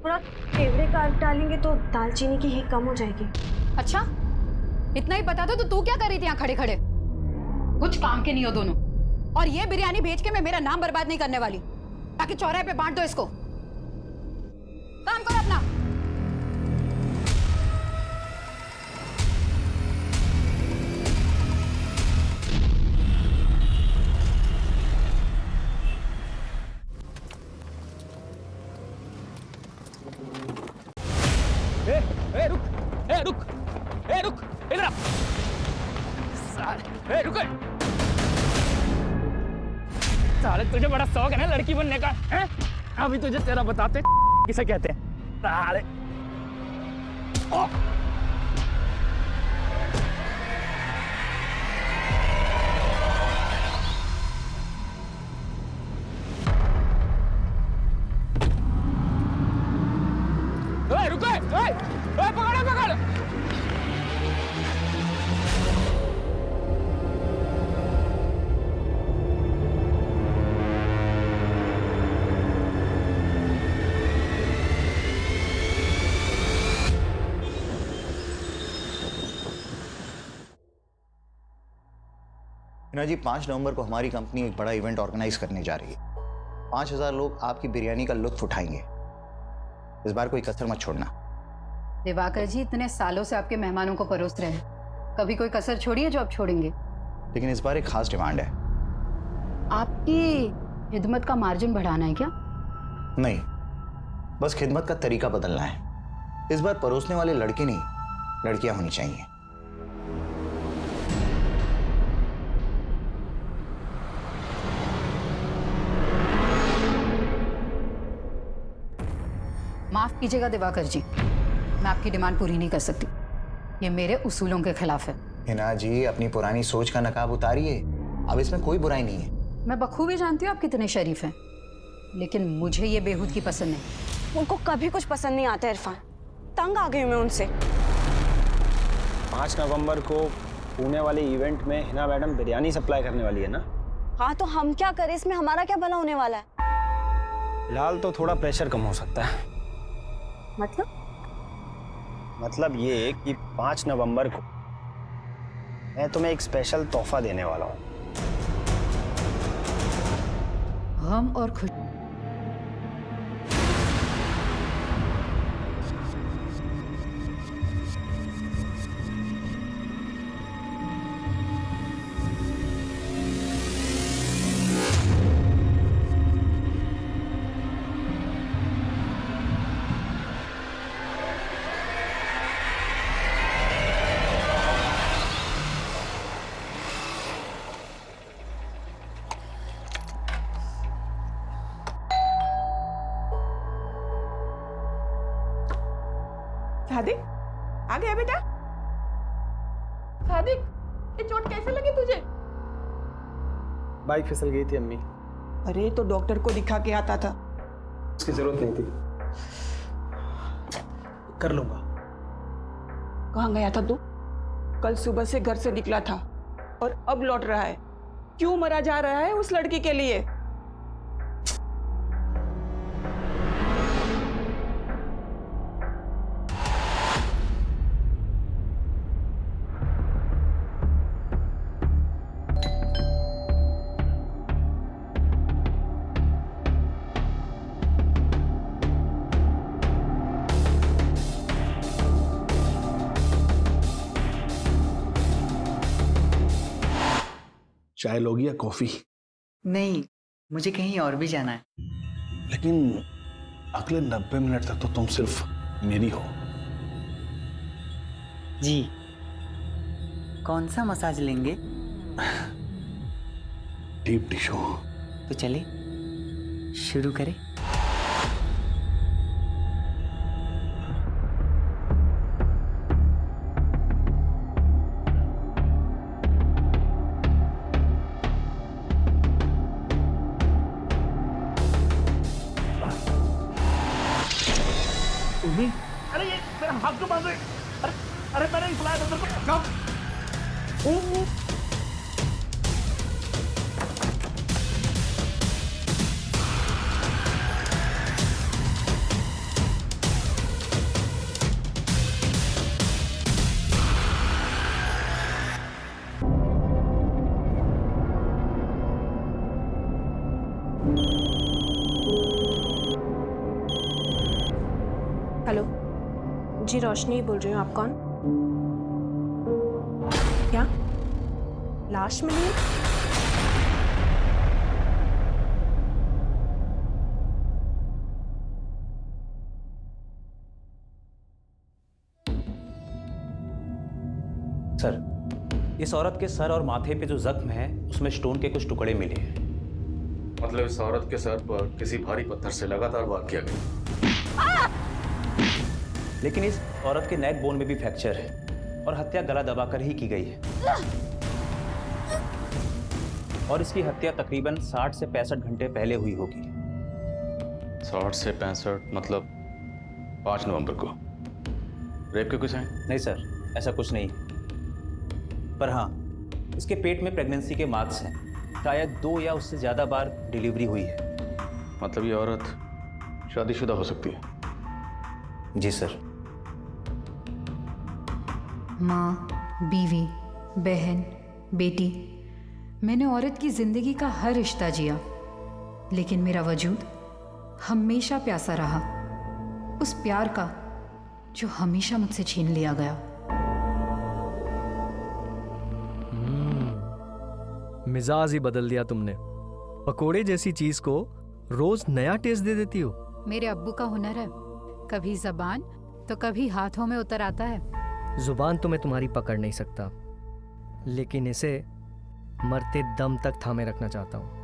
थोड़ा केवड़े काट डालेंगे तो दालचीनी की हींग कम हो जाएगी। अच्छा, इतना ही पता था तो तू क्या कर रही थी यहाँ खड़े खड़े? कुछ काम के नहीं हो दोनों। और ये बिरयानी भेज के मैं मेरा नाम बर्बाद नहीं करने वाली, ताकि चौराहे पे बांट दो इसको। काम करो अपना। रुक इधर आ। रुक। साले तुझे बड़ा शौक है ना लड़की बनने का, हैं? अभी तुझे तेरा बताते किसे कहते हैं। साले रुको, पकड़ो पकड़ो। हिना जी, 5 नवंबर को हमारी कंपनी एक बड़ा इवेंट ऑर्गेनाइज करने जा रही है। 5000 लोग आपकी बिरयानी का लुत्फ उठाएंगे। इस बार कोई कसर मत छोड़ना। दिवाकर जी इतने सालों से आपके मेहमानों को परोस रहे हैं, कभी कोई कसर छोड़ी है जो आप छोड़ेंगे? लेकिन इस बार एक खास डिमांड है। आपकी खिदमत का मार्जिन बढ़ाना है क्या? नहीं, बस खिदमत का तरीका बदलना है। इस बार परोसने वाले लड़के नहीं, लड़कियां होनी चाहिए। माफ कीजिएगा दिवाकर जी, मैं आपकी डिमांड पूरी नहीं कर सकती। ये मेरे उसूलों के खिलाफ है। हिना जी, अपनी पुरानी सोच का नकाब उतारिए। अब इसमें कोई बुराई नहीं है। मैं बखूबी जानती हूँ आप कितने शरीफ हैं, लेकिन मुझे ये बेहूदगी पसंद नहीं। उनको कभी कुछ पसंद नहीं आता इरफान, तंग आ गई हूँ मैं उनसे। 5 नवंबर को पुणे वाले इवेंट में हिना मैडम बिरयानी सप्लाई करने वाली है ना? हाँ, तो हम क्या करें, इसमें हमारा क्या भला होने वाला है? फिलहाल तो थोड़ा प्रेशर कम हो सकता है। मतलब ये कि 5 नवंबर को मैं तुम्हें एक स्पेशल तोहफा देने वाला हूँ। हम और खुश सादिक, आ गया बेटा? सादिक, ये चोट कैसे लगी तुझे? बाइक फिसल गई थी अम्मी। अरे तो डॉक्टर को दिखा के आता था। उसकी जरूरत नहीं थी, कर लूंगा। कहाँ गया था तू? कल सुबह से घर से निकला था और अब लौट रहा है। क्यों मरा जा रहा है उस लड़की के लिए? चाय लोगी या कॉफी? नहीं, मुझे कहीं और भी जाना है। लेकिन अगले 90 मिनट तक तो तुम सिर्फ मेरी हो। जी, कौन सा मसाज लेंगे? Deep tissue. तो चले शुरू करें। अरे ये मेरा हाथ क्यों बांध रहे? अरे मैंने इस लायक अंदर को कब? हेलो जी, रोशनी बोल रही हूँ। आप कौन? क्या लाश मिली है? सर, इस औरत के सर और माथे पे जो जख्म है उसमें स्टोन के कुछ टुकड़े मिले हैं। मतलब इस औरत के सर पर किसी भारी पत्थर से लगातार वार किया गया। लेकिन इस औरत के नेक बोन में भी फ्रैक्चर है और हत्या गला दबाकर ही की गई है। और इसकी हत्या तकरीबन 60 से 65 घंटे पहले हुई होगी। 60 से 65 मतलब 5 नवंबर को। रेप के कुछ हैं? नहीं सर, ऐसा कुछ नहीं। पर हाँ, इसके पेट में प्रेगनेंसी के मार्क्स हैं। शायद 2 या उससे ज्यादा बार डिलीवरी हुई है। मतलब ये औरत शादीशुदा हो सकती है? जी सर। माँ, बीवी, बहन, बेटी, मैंने औरत की जिंदगी का हर रिश्ता जिया, लेकिन मेरा वजूद हमेशा प्यासा रहा, उस प्यार का जो हमेशा मुझसे छीन लिया गया। मिजाज ही बदल दिया तुमने। पकोड़े जैसी चीज को रोज नया टेस्ट दे देती हो। मेरे अब्बू का हुनर है, कभी जबान तो कभी हाथों में उतर आता है। जुबान तो मैं तुम्हारी पकड़ नहीं सकता, लेकिन इसे मरते दम तक थामे रखना चाहता हूं।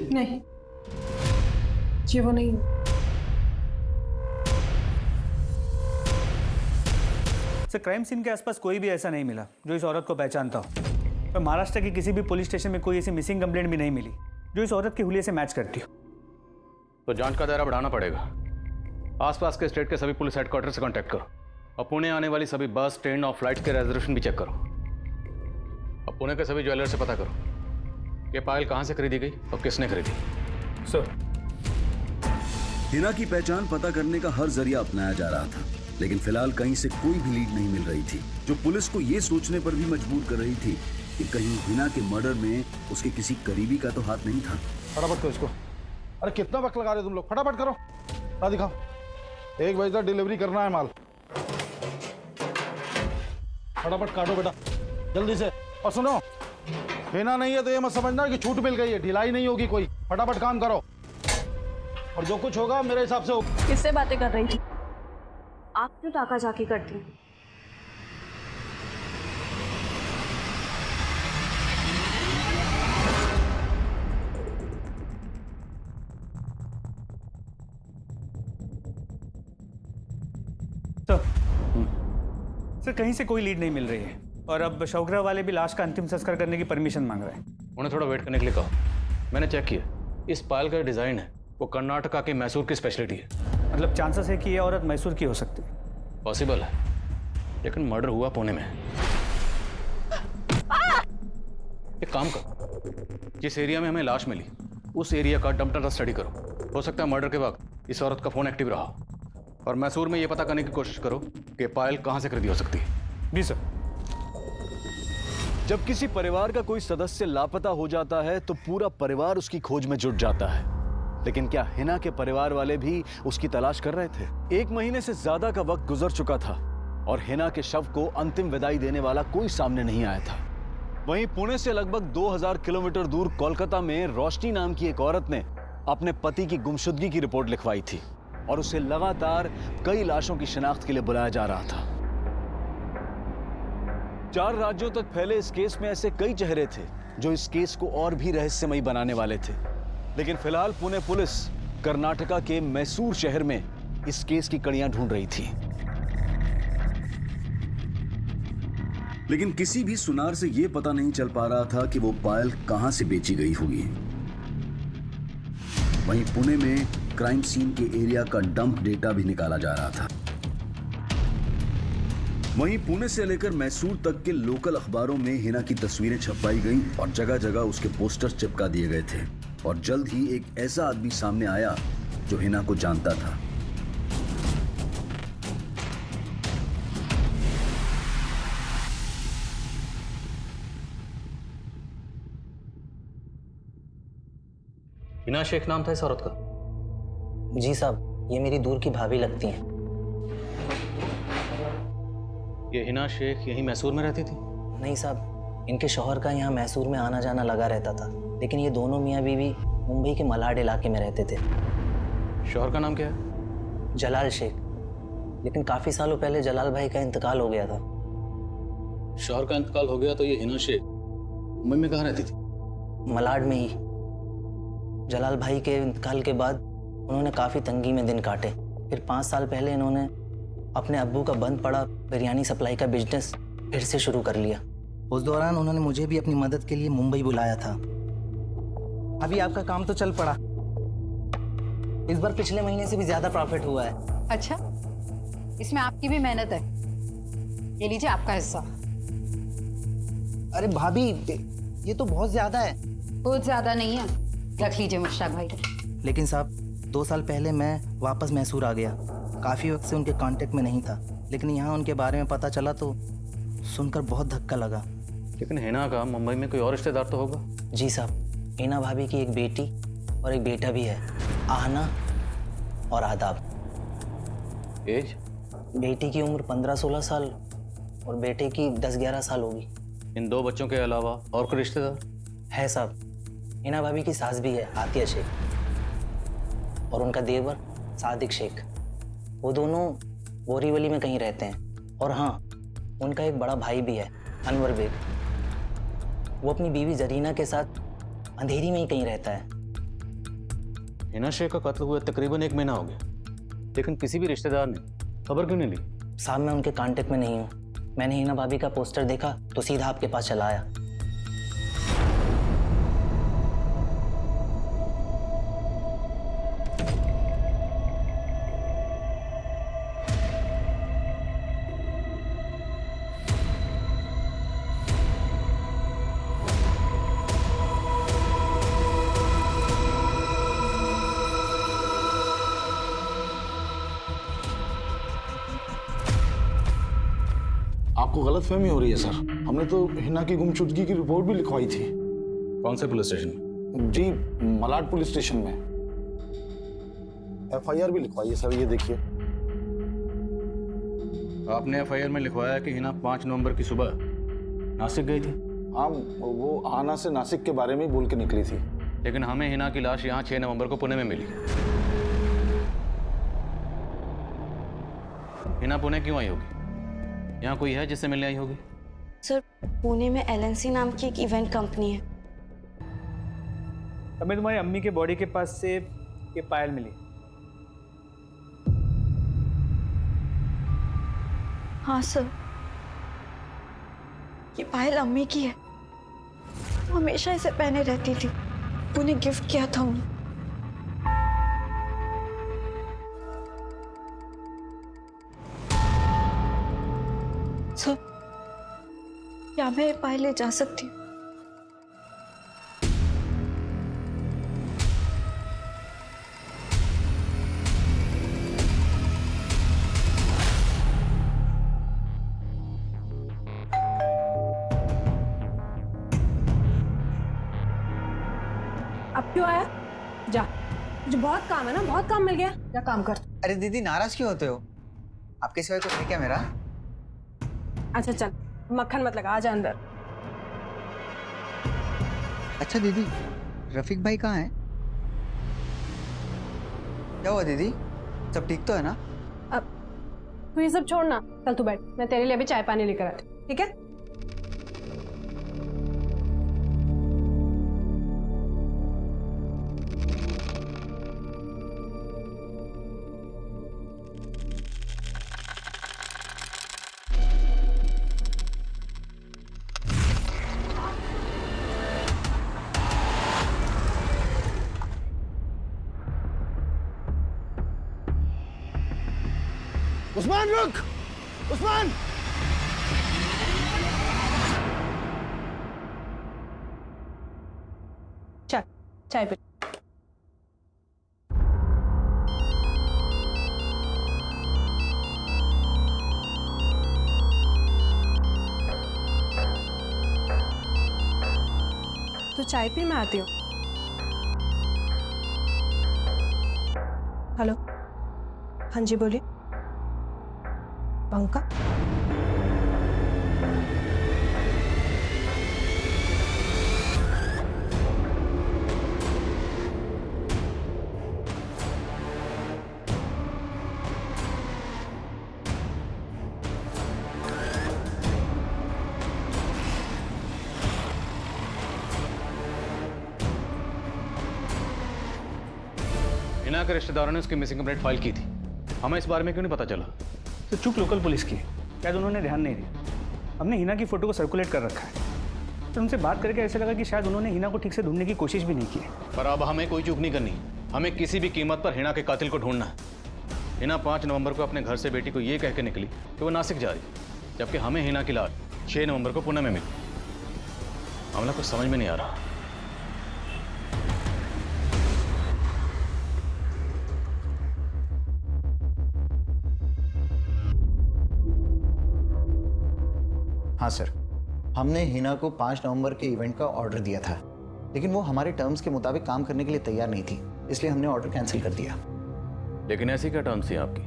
नहीं, जी वो नहीं। सर, क्राइम सीन के आसपास कोई भी ऐसा नहीं मिला जो इस औरत को पहचानता हो। तो महाराष्ट्र की किसी भी पुलिस स्टेशन में कोई ऐसी मिसिंग कंप्लेंट भी नहीं मिली जो इस औरत के हुलिये से मैच करती हो। तो जांच का दायरा बढ़ाना पड़ेगा। आसपास के स्टेट के सभी पुलिस हेडक्वार्टर से कांटेक्ट करो और पुणे आने वाली सभी बस, ट्रेन और फ्लाइट के रिजर्वेशन भी चेक करो। और पुणे के सभी ज्वेलर से पता करो कि पायल कहाँ से खरीदी गई और किसने खरीदी। सर, हिना की पहचान पता करने का हर जरिया अपनाया जा रहा था, लेकिन फिलहाल कहीं से कोई भी लीड नहीं मिल रही थी, जो पुलिस को यह सोचने पर भी मजबूर कर रही थी कि कहीं हिना के मर्डर में उसके किसी करीबी का तो हाथ नहीं था। फटाफट करो इसको। अरे कितना वक्त लगा रहे तुम लोग, फटाफट करो। ला दिखाओ, 1 बजे तक डिलीवरी करना है माल। फटाफट काटो बेटा, जल्दी से। और सुनो, हिना नहीं है तो ये मत समझना कि छूट मिल गई है, ढिलाई नहीं होगी कोई। फटाफट काम करो और जो कुछ होगा मेरे हिसाब से होगा। किससे बातें कर रही थी? आप क्यों ताका झाकी करती? सर, कहीं से कोई लीड नहीं मिल रही है और अब शवग्रह वाले भी लाश का अंतिम संस्कार करने की परमिशन मांग रहे हैं। उन्हें थोड़ा वेट करने के लिए कहो। मैंने चेक किया, इस पायल का डिजाइन है वो कर्नाटका के मैसूर की स्पेशलिटी है। मतलब चांसेस है कि ये औरत मैसूर की हो सकती है। पॉसिबल है, लेकिन मर्डर हुआ पुणे में। एक काम करो, जिस एरिया में हमें लाश मिली उस एरिया का डंप डाटा स्टडी करो। हो सकता है मर्डर के वक्त इस औरत का फोन एक्टिव रहा हो। और मैसूर में ये पता करने की कोशिश करो कि पायल कहाँ से खरीदी हो सकती है। जी सर। जब किसी परिवार का कोई सदस्य लापता हो जाता है तो पूरा परिवार उसकी खोज में जुट जाता है, लेकिन क्या हिना के परिवार वाले भी उसकी तलाश कर रहे थे? 1 महीने से ज्यादा का वक्त गुजर चुका था और हिना के शव को अंतिम विदाई देने वाला कोई सामने नहीं आया था। वहीं पुणे से लगभग 2000 किलोमीटर दूर कोलकाता में रोशनी नाम की एक औरत ने अपने पति की गुमशुदगी की रिपोर्ट लिखवाई थी और उसे लगातार कई लाशों की शिनाख्त के लिए बुलाया जा रहा था। 4 राज्यों तक फैले इस केस में ऐसे कई चेहरे थे जो इस केस को और भी रहस्यमयी बनाने वाले थे, लेकिन फिलहाल पुणे पुलिस कर्नाटका के मैसूर शहर में इस केस की कड़ियां ढूंढ रही थी। लेकिन किसी भी सुनार से यह पता नहीं चल पा रहा था कि वो पायल कहां से बेची गई होगी। वहीं पुणे में क्राइम सीन के एरिया का डंप डेटा भी निकाला जा रहा था। वहीं पुणे से लेकर मैसूर तक के लोकल अखबारों में हिना की तस्वीरें छपवाई गईं और जगह जगह उसके पोस्टर्स चिपका दिए गए थे। और जल्द ही एक ऐसा आदमी सामने आया जो हिना को जानता था। हिना शेख नाम था इस औरत का? जी साहब, ये मेरी दूर की भाभी लगती हैं। ये हिना शेख यहीं मैसूर में रहती थी? नहीं साहब, इनके शौहर का यहाँ मैसूर में आना जाना लगा रहता था, लेकिन ये दोनों मियाँ बीवी मुंबई के मलाड इलाके में रहते थे। शौहर का नाम क्या है? जलाल शेख, लेकिन काफ़ी सालों पहले जलाल भाई का इंतकाल हो गया था। शौहर का इंतकाल हो गया तो ये हिना शेख मुंबई में कहाँ रहती थी? मलाड में ही। जलाल भाई के इंतकाल के बाद उन्होंने काफ़ी तंगी में दिन काटे। फिर 5 साल पहले इन्होंने अपने अब्बू का बंद पड़ा बिरयानी सप्लाई का बिजनेस फिर से शुरू कर लिया। उस दौरान उन्होंने मुझे भी अपनी मदद के लिए मुंबई बुलाया था। अभी आपका काम तो चल पड़ा। इस बार पिछले महीने से भी ज़्यादा प्रॉफिट हुआ है। अच्छा, इसमें आपकी भी मेहनत है। ये लीजिए आपका हिस्सा। अरे भाभी, ये तो बहुत ज़्यादा है। बहुत ज़्यादा नहीं है, रख लीजिए मुश्ताक भाई। लेकिन साहब, 2 साल पहले मैं वापस मैसूर आ गया। काफ़ी वक्त से उनके कांटेक्ट में नहीं था, लेकिन यहाँ उनके बारे में पता चला तो सुनकर बहुत धक्का लगा। लेकिन हिना का मुंबई में कोई और रिश्तेदार तो होगा? जी साहब, हिना भाभी की एक बेटी और एक बेटा भी है, आहना और आदाब। एज? बेटी की उम्र 15-16 साल और बेटे की 10-11 साल होगी। इन 2 बच्चों के अलावा और कोई रिश्तेदार है साहब? हिना भाभी की सास भी है, आतिया शेख, और उनका देवर सादिक शेख। वो दोनों बोरीवली में कहीं रहते हैं। और हाँ, उनका एक बड़ा भाई भी है, अनवर बेग। वो अपनी बीवी जरीना के साथ अंधेरी में ही कहीं रहता है। हिना शेख का कत्ल हुए तकरीबन 1 महीना हो गया, लेकिन किसी भी रिश्तेदार ने खबर क्यों नहीं ली? साहब, मैं उनके कांटेक्ट में नहीं हूँ। मैंने हिना भाभी का पोस्टर देखा तो सीधा आपके पास चला आया। आपको गलतफहमी हो रही है सर। हमने तो हिना की गुमशुदगी की रिपोर्ट भी लिखवाई थी। कौन से पुलिस स्टेशन में? जी, मलाड पुलिस स्टेशन में। FIR भी लिखवाई है सर, ये देखिए। आपने FIR में लिखवाया कि हिना 5 नवंबर की सुबह नासिक गई थी? हाँ, वो आना से नासिक के बारे में बोल के निकली थी। लेकिन हमें हिना की लाश यहाँ 6 नवंबर को पुणे में मिली। हिना पुणे क्यों आई होगी? यहाँ कोई है जिससे मिलने आई होगी? सर, पुणे में LNC नाम की एक इवेंट कंपनी है। हमें तुम्हारी अम्मी के बॉडी के पास से ये पायल मिली। हाँ सर, ये पायल अम्मी की है। वो हमेशा इसे पहने रहती थी। उन्हें गिफ्ट किया था उन्हें। सर, क्या मैं ये पायल ले जा सकती हूँ? अब क्यों आया? जा, मुझे बहुत काम है ना, बहुत काम मिल गया। जा काम कर। अरे दीदी, नाराज क्यों होते हो? आपके सिवाय कोई है क्या मेरा? अच्छा चल, मक्खन मत लगा, आजा अंदर। अच्छा दीदी, रफीक भाई कहाँ हैं? क्या हुआ दीदी, सब ठीक तो है ना? अब तू ये सब छोड़ना, चल तू बैठ, मैं तेरे लिए अभी चाय पानी लेकर आती हूँ, ठीक है? उस्मान रुक! उस्मान! चाय पी। तो चाय पी, मैं आती हूँ। हेलो, हाँ जी बोलिए। पंका? हिना के रिश्तेदारों ने उसकी मिसिंग कंप्लेंट फाइल की थी। हमें इस बारे में क्यों नहीं पता चला? तो चूक लोकल पुलिस की, शायद उन्होंने ध्यान नहीं दिया। हमने हिना की फोटो को सर्कुलेट कर रखा है, तो उनसे बात करके ऐसा लगा कि शायद उन्होंने हिना को ठीक से ढूंढने की कोशिश भी नहीं की है। पर अब हमें कोई चूक नहीं करनी। हमें किसी भी कीमत पर हिना के कातिल को ढूंढना है। हिना 5 नवंबर को अपने घर से बेटी को ये कह के निकली कि वो नासिक जा रही, जबकि हमें हिना की लाश 6 नवंबर को पुणे में मिली। मामला कुछ समझ में नहीं आ रहा। हाँ सर, हमने हिना को 5 नवंबर के इवेंट का ऑर्डर दिया था, लेकिन वो हमारे टर्म्स के मुताबिक काम करने के लिए तैयार नहीं थी, इसलिए हमने ऑर्डर कैंसिल कर दिया। लेकिन ऐसी क्या टर्म्स थी आपकी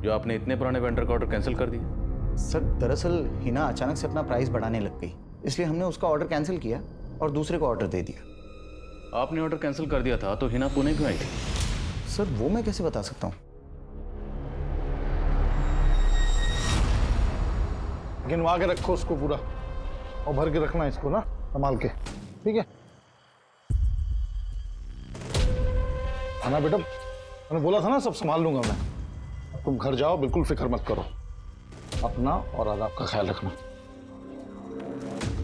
जो आपने इतने पुराने वेंडर का ऑर्डर कैंसिल कर दिया? सर दरअसल हिना अचानक से अपना प्राइस बढ़ाने लग गई, इसलिए हमने उसका ऑर्डर कैंसिल किया और दूसरे को ऑर्डर दे दिया। आपने ऑर्डर कैंसिल कर दिया था तो हिना पुणे क्यों आई थी? सर वो मैं कैसे बता सकता हूँ? गिनवा के रखो उसको पूरा और भर के रखना इसको ना संभाल के, ठीक है? ना बेटा, मैंने बोला था ना सब संभाल लूंगा मैं। तुम घर जाओ, बिल्कुल फिक्र मत करो, अपना और आदाब का ख्याल रखना।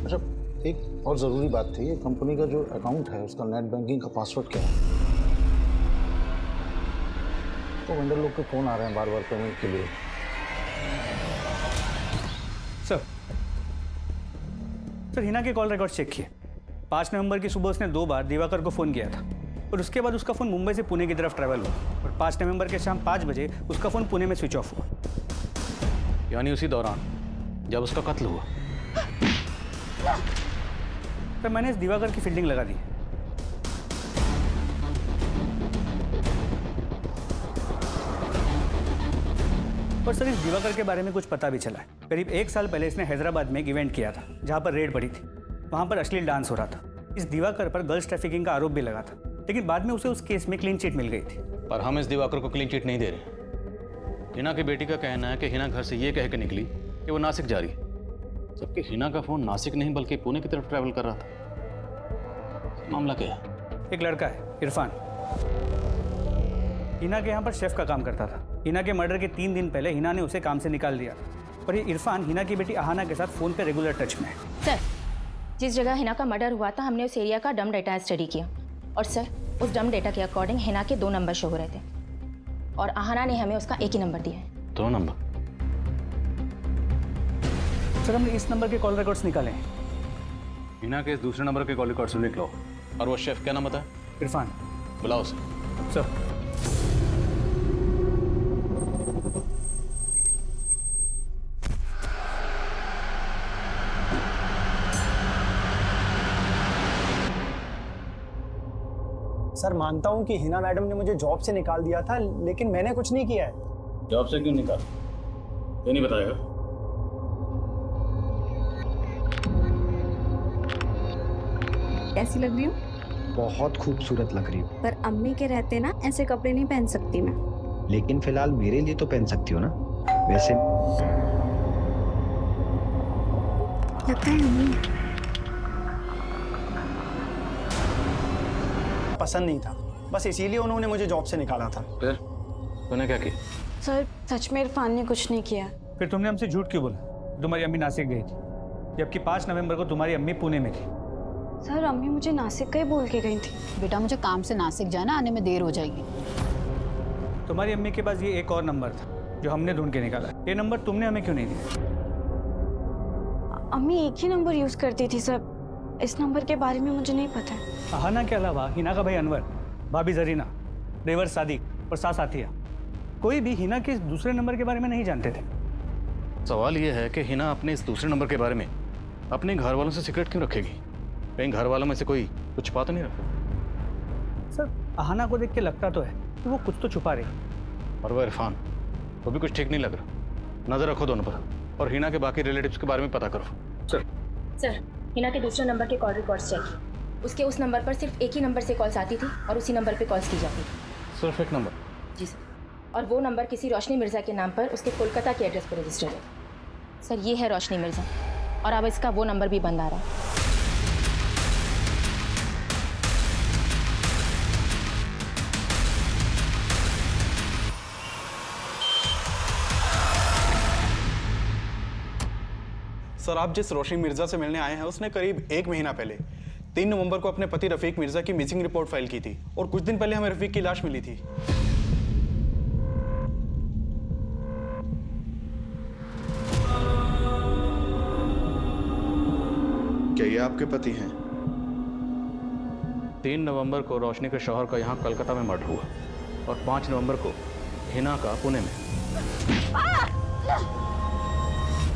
अच्छा, एक और जरूरी बात थी, ये कंपनी का जो अकाउंट है उसका नेट बैंकिंग का पासवर्ड क्या है? तो वेंडर लोग के फोन आ रहे हैं बार बार पेमेंट के लिए। सर हिना के कॉल रिकॉर्ड चेक किए। 5 नवंबर की सुबह उसने 2 बार दिवाकर को फ़ोन किया था और उसके बाद उसका फ़ोन मुंबई से पुणे की तरफ ट्रैवल हुआ और 5 नवंबर के शाम 5 बजे उसका फ़ोन पुणे में स्विच ऑफ हुआ। यानी उसी दौरान जब उसका कत्ल हुआ। तो मैंने इस दिवाकर की फील्डिंग लगा दी। और सर इस दिवाकर के बारे में कुछ पता भी चला है। करीब 1 साल पहले इसने हैदराबाद में एक इवेंट किया था जहां पर रेड पड़ी थी। वहां पर अश्लील डांस हो रहा था। इस दिवाकर पर गर्ल्स ट्रैफिकिंग का आरोप भी लगा था, लेकिन बाद में उसे उस केस में क्लीन चिट मिल गई थी। पर हम इस दिवाकर को क्लीन चिट नहीं दे रहे। हिना की बेटी का कहना है कि हिना घर से ये कह के निकली कि वो नासिक जा रही है, जबकि हिना का फोन नासिक नहीं बल्कि पुणे की तरफ ट्रैवल कर रहा था। मामला क्या है? एक लड़का है इरफान, हिना के यहाँ पर शेफ का काम करता था। हिना के मर्डर के 3 दिन पहले हिना ने उसे काम से निकाल दिया और ये इरफान हिना की बेटी आहाना के साथ फ़ोन पे रेगुलर टच में है। सर, जिस जगह हिना का मर्डर हुआ था हमने उस एरिया का डम डेटा स्टडी किया और सर उस डम डेटा के अकॉर्डिंग हिना के 2 नंबर शो हो रहे थे और आहाना ने हमें उसका एक ही नंबर दिया है। 2 नंबर? सर हमने इस नंबर के कॉल रिकॉर्ड्स निकाले हैं। हिना के इस दूसरे नंबर के कॉल रिकॉर्ड्स लिख लो। और वो शेफ क्या नाम बताया? इरफान। बुलाओ उसे। सर सर मानता हूँ कि हिना मैडम ने मुझे जॉब से निकाल दिया था, लेकिन मैंने कुछ नहीं किया है। जॉब से क्यों निकाल? ये नहीं बताएगा? कैसी लग रही हूँ? बहुत खूबसूरत लग रही हूँ। पर अम्मी के रहते ना ऐसे कपड़े नहीं पहन सकती मैं। लेकिन फिलहाल मेरे लिए तो पहन सकती हो ना। वैसे लगता है अम्मी पसंद नहीं था, बस इसीलिए उन्होंने मुझे जॉब से निकाला था। फिर तूने क्या किया? सर सच में इरफान ने कुछ नहीं किया। फिर तुमने हमसे झूठ क्यों बोला? तुम्हारी अम्मी नासिक गई थी, जबकि 5 नवंबर को तुम्हारी अम्मी पुणे में थी। सर अम्मी मुझे नासिक का ही बोल के गई थी। बेटा मुझे काम से नासिक जाना, आने में देर हो जाएगी। तुम्हारी अम्मी के पास ये एक और नंबर था जो हमने ढूंढ के निकाला। ये नंबर तुमने हमें क्यों नहीं दिया? अम्मी एक ही नंबर यूज करती थी सर, इस नंबर के बारे में मुझे नहीं पता है। अहाना के अलावा हिना का भाई अनवर, भाभी जरीना, ड्राइवर सादिक और सास आतिया, कोई भी हिना के इस दूसरे नंबर के बारे में नहीं जानते थे। सवाल यह है कि हिना अपने इस दूसरे नंबर के बारे में अपने घर वालों से सीक्रेट क्यों रखेगी? कहीं घर वालों में से कोई कुछ छुपा तो नहीं रखा? सर, अहाना को देख के लगता तो है कि वो कुछ तो छुपा रही, और वो इरफान, वो भी कुछ ठीक नहीं लग रहा। नजर रखो दोनों पर और हिना के बाकी रिलेटिव्स के बारे में पता करो। सर, हिना के दूसरे नंबर के कॉल रिकॉर्ड्स चेक किए। उसके उस नंबर पर सिर्फ एक ही नंबर से कॉल्स आती थी और उसी नंबर पे कॉल्स की जाती थी। सिर्फ एक नंबर? जी सर। और वो नंबर किसी रोशनी मिर्ज़ा के नाम पर उसके कोलकाता के एड्रेस पर रजिस्टर्ड है। सर, ये है रोशनी मिर्ज़ा और अब इसका वो नंबर भी बंद आ रहा है। सर, आप जिस रोशनी मिर्जा से मिलने आए हैं उसने करीब 1 महीना पहले 3 नवंबर को अपने पति रफीक मिर्जा की मिसिंग रिपोर्ट फाइल की थी और कुछ दिन पहले हमें रफीक की लाश मिली थी। क्या ये आपके पति हैं? 3 नवंबर को रोशनी के शौहर का यहाँ कलकत्ता में मर्डर हुआ और 5 नवंबर को हिना का पुणे में।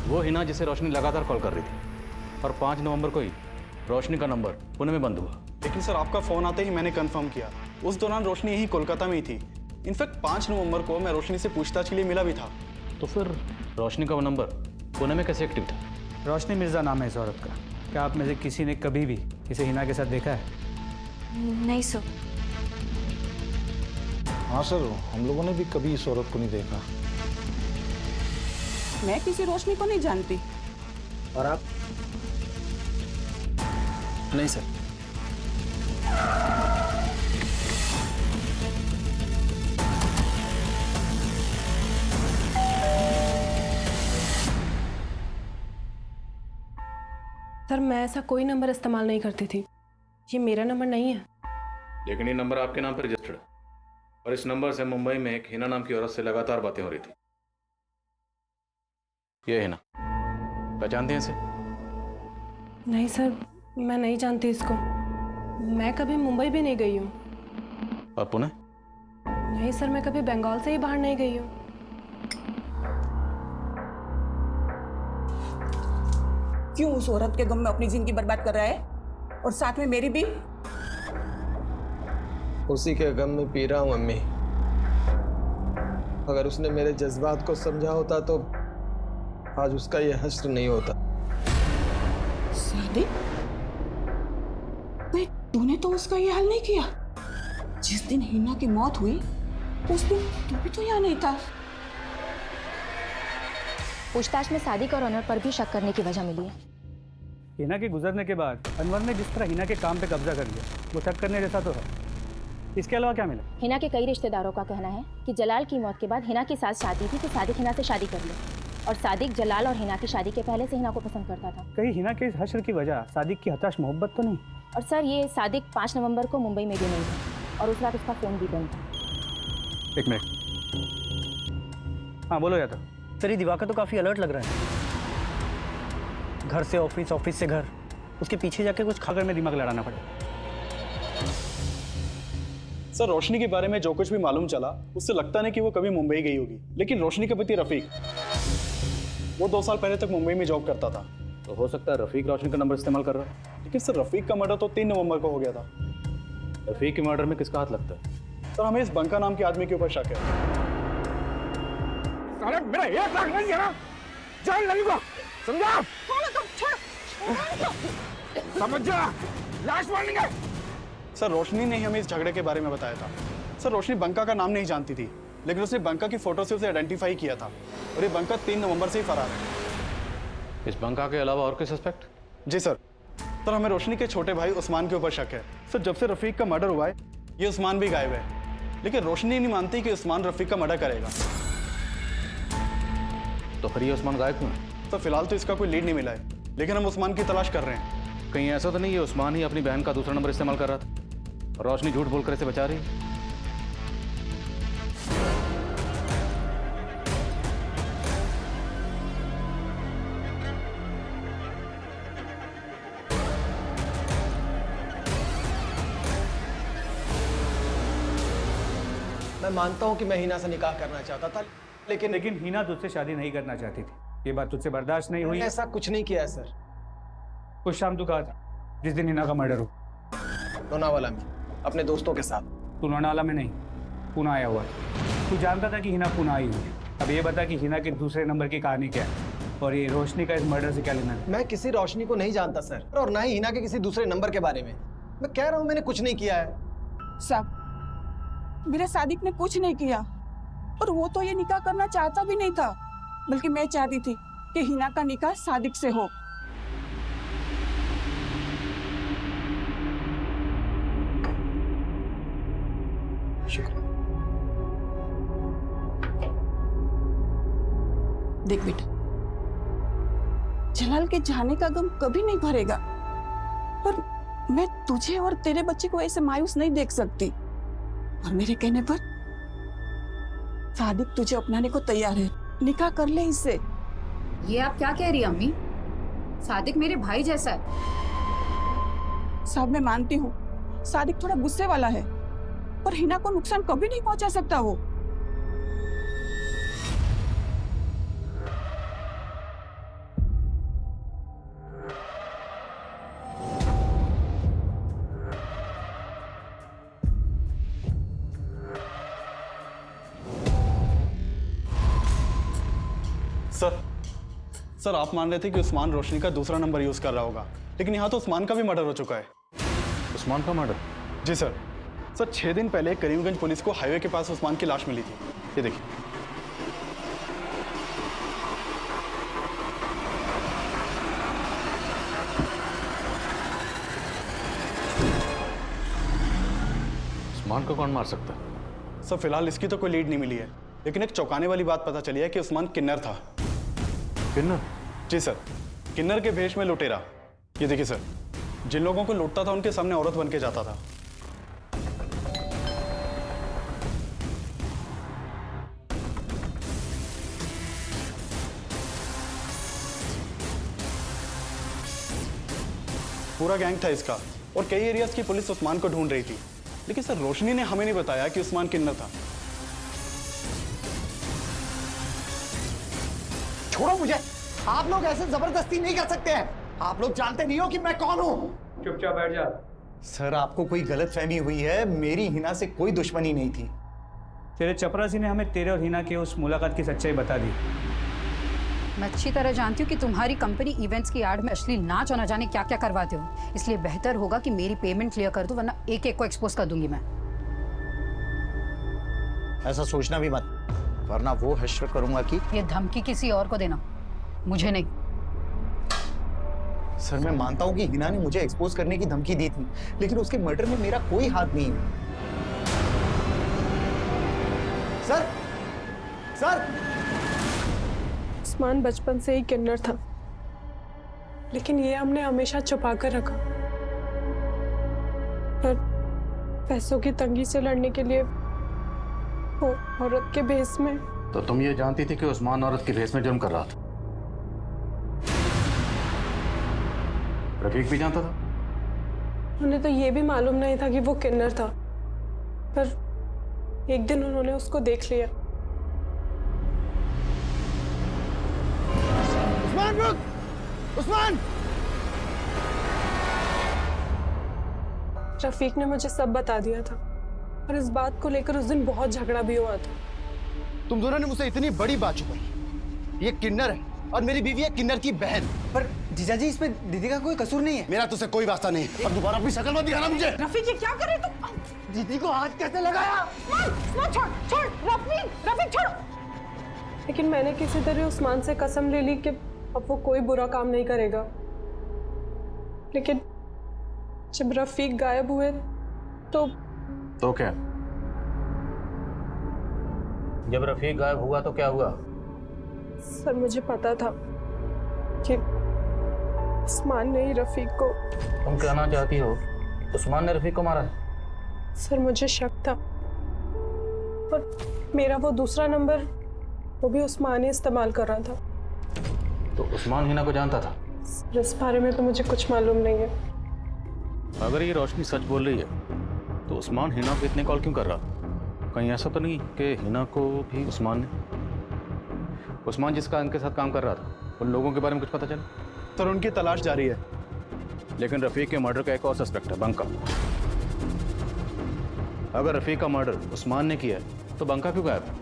वो हिना जिसे रोशनी लगातार कॉल कर रही थी और 5 नवंबर को ही रोशनी का नंबर पुणे में बंद हुआ। लेकिन सर, आपका फोन आते ही मैंने कंफर्म किया, उस दौरान रोशनी यही कोलकाता में ही थी। इनफैक्ट 5 नवंबर को मैं रोशनी से पूछताछ के लिए मिला भी था। तो फिर रोशनी का वो नंबर पुणे में कैसे एक्टिव था? रोशनी मिर्जा नाम है इस औरत का। क्या आप में से किसी ने कभी भी इसे हिना के साथ देखा है? नहीं सर। हाँ सर, हम लोगों ने भी कभी इस औरत को नहीं देखा। मैं किसी रोशनी को नहीं जानती। और आप? नहीं सर। सर, मैं ऐसा कोई नंबर इस्तेमाल नहीं करती थी। ये मेरा नंबर नहीं है। लेकिन ये नंबर आपके नाम पर रजिस्टर्ड है और इस नंबर से मुंबई में एक हिना नाम की औरत से लगातार बातें हो रही थी। ये हिना, पहचानते हैं इसे? नहीं सर, मैं नहीं जानती इसको। मैं कभी मुंबई भी नहीं गई हूँ। और पुणे? नहीं सर, मैं कभी बंगाल से ही बाहर नहीं गई हूँ। क्यों उस औरत के गम में अपनी जिंदगी बर्बाद कर रहा है और साथ में मेरी भी? उसी के गम में पी रहा हूँ अम्मी। अगर उसने मेरे जज्बात को समझा होता तो आज उसका ये हश्र नहीं होता। सादिक, तूने तो उसका ये हाल नहीं किया। जिस दिन हिना की मौत हुई उस दिन तू भी तो यहाँ नहीं था। पूछताछ में सादिक और अनवर पर भी शक करने की वजह मिली है। हिना के गुजरने के बाद अनवर ने जिस तरह हिना के काम पे कब्जा कर लिया, वो शक करने जैसा तो है। इसके अलावा क्या मिला? हिना के कई रिश्तेदारों का कहना है कि जलाल की मौत के बाद हिना के साथ शादी थी कि सादिक हिना से शादी कर ले और सादिक जलाल और हिना की शादी के पहले से हिना को पसंद करता था। कहीं हिना के इस हश्र की वजह सादिक की हताश मोहब्बत तो नहीं? और सर, ये सादिक 5 नवंबर को मुंबई में भी नहीं था और उस रात उसका फोन भी बंद था। 1 मिनट। हाँ बोलो यादव। सर, ये दिवाकर तो काफ़ी अलर्ट लग रहा है। घर से ऑफिस, ऑफिस से घर, उसके पीछे जाके कुछ खाकर में दिमाग लड़ाना पड़ेगा। सर, रोशनी के बारे में जो कुछ भी मालूम चला उससे लगता नहीं कि वो कभी मुंबई गई होगी। लेकिन रोशनी का पति रफीक, वो 2 साल पहले तक मुंबई में जॉब करता था। तो हो सकता है रफीक रोशनी का नंबर इस्तेमाल कर रहा है। लेकिन सर, रफीक का मर्डर तो 3 नवंबर को हो गया था। रफीक के मर्डर में किसका हाथ लगता है? सर, हमें इस बंका नाम के आदमी के ऊपर शक है। साले मेरा 1 लाख नहीं है ना, जान लगेगा, समझा? समझ जा, लाश मारेंगे। सर, रोशनी ने ही हमें इस झगड़े के बारे में बताया था। सर, रोशनी बंका का नाम नहीं जानती थी, लेकिन उसने बंका की फोटो से उसे आइडेंटिफाई किया था और ये बंका 3 नवंबर से ही फरार है। इस बंका के अलावा और कोई सस्पेक्ट? जी सर। सर, हमें रोशनी के छोटे भाई उस्मान के ऊपर शक है। सर, जब से रफीक का मर्डर हुआ है ये उस्मान भी गायब है, लेकिन रोशनी नहीं मानती कि उस्मान रफीक का मर्डर करेगा। तो फिर ये उस्मान गायब क्यों है? सर, फिलहाल तो इसका कोई लीड नहीं मिला है, लेकिन हम उस्मान की तलाश कर रहे हैं। कहीं ऐसा तो नहीं है उस्मान ही अपनी बहन का दूसरा नंबर इस्तेमाल कर रहा था और रोशनी झूठ बोलकर इसे बचा रही है? मैं मानता हूँ कि मैं हिना से निकाह करना चाहता था, लेकिन हिना तुझसे शादी नहीं करना चाहती थी। ये बात तुझसे बर्दाश्त नहीं हुई? ऐसा कुछ नहीं किया है सर। उस शाम तू कहा था जिस दिन हिना का मर्डर हो? लोनावाला में अपने दोस्तों के साथ। तू लोनावाला में नहीं, पुणे आया हुआ है। तू जानता था कि हिना पुणे आई हुई है। अब ये बता कि हिना के दूसरे नंबर की कहानी क्या है और ये रोशनी का इस मर्डर से क्या लेना है? मैं किसी रोशनी को नहीं जानता सर, और ना ही हिना के किसी दूसरे नंबर के बारे में। मैं कह रहा हूँ मैंने कुछ नहीं किया है। साहब, मेरे सादिक ने कुछ नहीं किया और वो तो ये निकाह करना चाहता भी नहीं था, बल्कि मैं चाहती थी कि हिना का निकाह सादिक से हो। देख बेटा, जलाल के जाने का गम कभी नहीं भरेगा, पर मैं तुझे और तेरे बच्चे को ऐसे मायूस नहीं देख सकती। और मेरे कहने पर सादिक तुझे अपनाने को तैयार है, निकाह कर ले इससे। ये आप क्या कह रही हैं अम्मी? सादिक मेरे भाई जैसा है। साहब, मैं मानती हूँ सादिक थोड़ा गुस्से वाला है, पर हिना को नुकसान कभी नहीं पहुंचा सकता वो। सर आप मान रहे थे कि उस्मान रोशनी का दूसरा नंबर यूज कर रहा होगा, लेकिन यहाँ तो उस्मान का भी मर्डर हो चुका है। उस्मान का मर्डर? जी सर। 6 दिन पहले करीमगंज पुलिस को हाईवे के पास उस्मान की लाश मिली थी। ये देखिए। उस्मान को कौन मार सकता है? सर फिलहाल इसकी तो कोई लीड नहीं मिली है, लेकिन एक चौंकाने वाली बात पता चली है कि उस्मान किन्नर था। किन्नर? जी सर, किन्नर के भेष में लुटेरा। ये देखिए सर, जिन लोगों को लूटता था उनके सामने औरत बन के जाता था। पूरा गैंग था इसका, और कई एरियाज की पुलिस उस्मान को ढूंढ रही थी, लेकिन सर रोशनी ने हमें नहीं बताया कि उस्मान किन्नर था। छोड़ो मुझे, आप लोग ऐसे जबरदस्ती नहीं कर सकते हैं। आप लोग जानते नहीं हो कि मैं कौन हूं। चुपचाप बैठ जा। सर आपको कोई गलतफहमी हुई है, मेरी हिना से कोई दुश्मनी नहीं थी। तेरे चपरासी ने हमें तेरे और हिना के उस मुलाकात की सच्चाई बता दी। मैं अच्छी तरह जानती हूँ कि तुम्हारी कंपनी इवेंट्स की आड़ में अश्लील नाच और न जाने क्या क्या करवाते हो, इसलिए बेहतर होगा कि मेरी पेमेंट क्लियर कर दो, वरना एक एक को एक्सपोज कर दूंगी मैं। ऐसा सोचना भी मत, वरना वो हश्र करूंगा कि ये धमकी किसी और को देना, मुझे नहीं। सर मैं मानता हूं कि हिना ने मुझे एक्सपोज करने की धमकी दी थी, लेकिन उसके मर्डर में मेरा कोई हाथ नहीं है। सर सर उस्मान बचपन से ही किन्नर था, लेकिन ये हमने हमेशा छुपा कर रखा। पर पैसों की तंगी से लड़ने के लिए वो औरत के भेष में। तो तुम ये जानती थी कि उस्मान औरत के भेष में जुर्म कर रहा था? रफीक भी जानता था? उन्हें तो ये भी मालूम नहीं था कि वो किन्नर था, पर एक दिन उन्होंने उसको देख लिया। उस्मान रुक! उस्मान! रफीक ने मुझे सब बता दिया था, और इस बात को लेकर उस दिन बहुत झगड़ा भी हुआ था। तुम दोनों ने मुझसे इतनी बड़ी बात छुपाई। ये किन्नर है और मेरी बीवी है किन्नर की बहन। पर जीजाजी इसमें दीदी का कोई कसूर नहीं है। मेरा तुझसे कोई वास्ता नहीं है, और दोबारा अपनी शक्ल मत दिखाना मुझे। रफीक, ये क्या कर रहे तुम? दीदी को हाथ कैसे लगाया? छोड़ छोड़ रफीक छोड़। लेकिन मैंने किसी तरह उस्मान से कसम ले ली कि अब वो कोई बुरा काम नहीं करेगा। लेकिन जब रफीक गायब हुए तो क्या? जब रफीक गायब हुआ तो क्या हुआ? सर मुझे पता था कि उस्मान ने ही रफीक को। तुम कहना चाहती हो उस्मान ने रफीक को मारा? सर मुझे शक था, और मेरा वो दूसरा नंबर वो भी उस्मान ही इस्तेमाल कर रहा था। तो उस्मान हिना को जानता था? सर इस बारे में तो मुझे कुछ मालूम नहीं है। अगर ये रोशनी सच बोल रही है तो उस्मान हिना को इतने कॉल क्यों कर रहा? कहीं ऐसा तो नहीं कि हिना को भी उस्मान जिसका इनके साथ काम कर रहा था, उन लोगों के बारे में कुछ पता चला? सर उनकी तलाश जारी है। लेकिन रफ़ीक के मर्डर का एक और सस्पेक्ट है, बंका। अगर रफ़ीक का मर्डर उस्मान ने किया है तो बंका क्यों गायब है?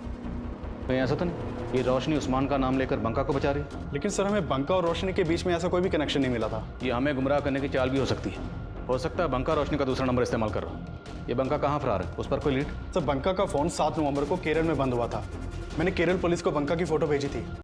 कहीं ऐसा तो नहीं ये रोशनी उस्मान का नाम लेकर बंका को बचा रही है? लेकिन सर हमें बंका और रोशनी के बीच में ऐसा कोई भी कनेक्शन नहीं मिला था। ये हमें गुमराह करने की चाल भी हो सकती है। हो सकता है बंका रोशनी का दूसरा नंबर इस्तेमाल कर रहा हो। ये बंका कहाँ फरार है, उस पर कोई लीड? सर बंका का फोन 7 नवंबर को केरल में बंद हुआ था। मैंने केरल पुलिस को बंका की फोटो भेजी थी।